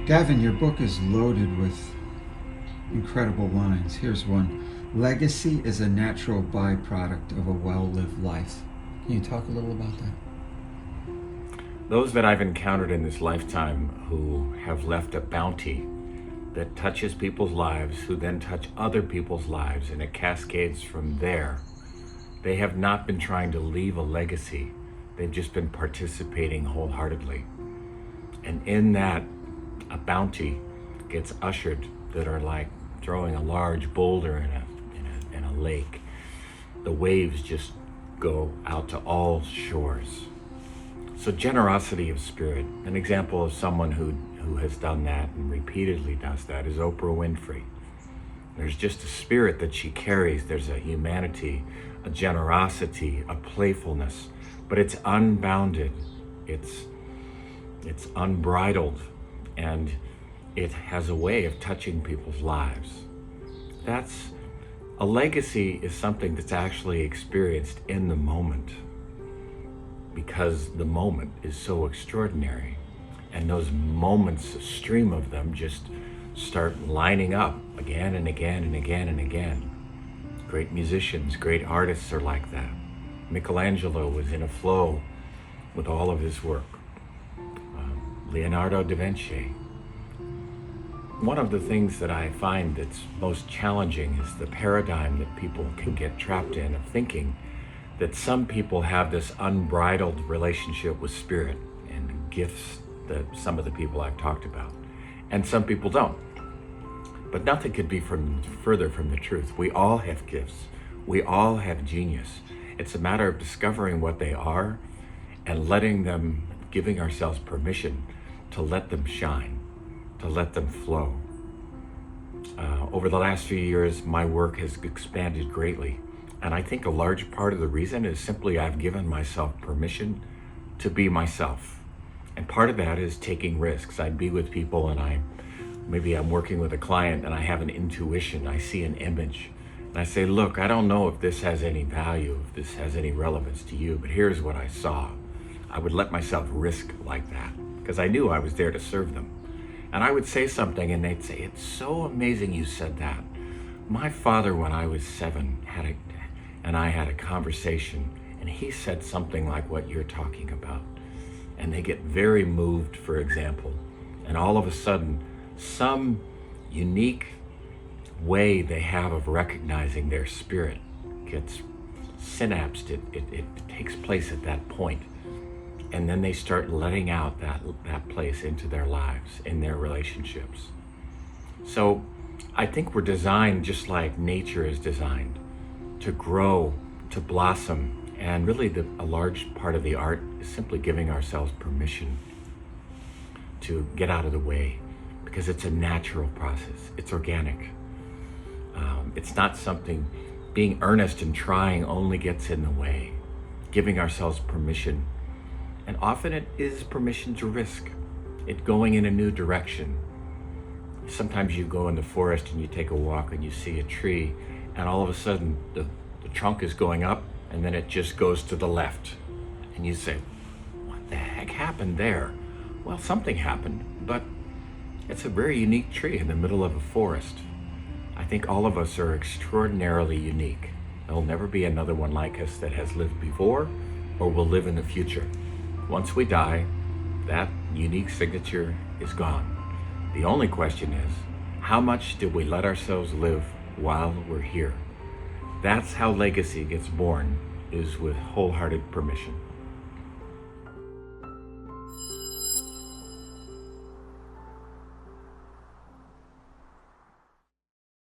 Gavin, your book is loaded with incredible lines. Here's one. Legacy is a natural byproduct of a well-lived life. Can you talk a little about that? Those that I've encountered in this lifetime who have left a bounty that touches people's lives, who then touch other people's lives, and it cascades from there. They have not been trying to leave a legacy. They've just been participating wholeheartedly. And in that, a bounty gets ushered that are like throwing a large boulder in a lake. The waves just go out to all shores. So generosity of spirit. An example of someone who has done that and repeatedly does that is Oprah Winfrey. There's just a spirit that she carries. There's a humanity, a generosity, a playfulness, but it's unbounded. It's unbridled, and it has a way of touching people's lives. That's a legacy is something that's actually experienced in the moment, because the moment is so extraordinary, and those moments, a stream of them, just start lining up again and again and again and again. Great musicians, great artists are like that. Michelangelo was in a flow with all of his work. Leonardo da Vinci. One of the things that I find that's most challenging is the paradigm that people can get trapped in of thinking that some people have this unbridled relationship with spirit and gifts that some of the people I've talked about, and some people don't. But nothing could be further from the truth. We all have gifts. We all have genius. It's a matter of discovering what they are and letting them, giving ourselves permission to let them shine, to let them flow. Over the last few years, my work has expanded greatly. And I think a large part of the reason is simply I've given myself permission to be myself. And part of that is taking risks. I'd be with people and maybe I'm working with a client and I have an intuition, I see an image. And I say, look, I don't know if this has any value, if this has any relevance to you, but here's what I saw. I would let myself risk like that because I knew I was there to serve them. And I would say something and they'd say, it's so amazing you said that. My father, when I was 7, and I had a conversation, and he said something like what you're talking about. And they get very moved, for example. And all of a sudden, some unique way they have of recognizing their spirit gets synapsed. It takes place at that point. And then they start letting out that place into their lives, in their relationships. So I think we're designed just like nature is designed, to grow, to blossom. And really a large part of the art is simply giving ourselves permission to get out of the way, because it's a natural process. It's organic. It's not something, being earnest and trying only gets in the way. Giving ourselves permission. And often it is permission to risk it going in a new direction. Sometimes you go in the forest and you take a walk and you see a tree, and all of a sudden the trunk is going up and then it just goes to the left. And you say, what the heck happened there? Well, something happened, but it's a very unique tree in the middle of a forest. I think all of us are extraordinarily unique. There'll never be another one like us that has lived before or will live in the future. Once we die, that unique signature is gone. The only question is, how much do we let ourselves live while we're here? That's how legacy gets born, is with wholehearted permission.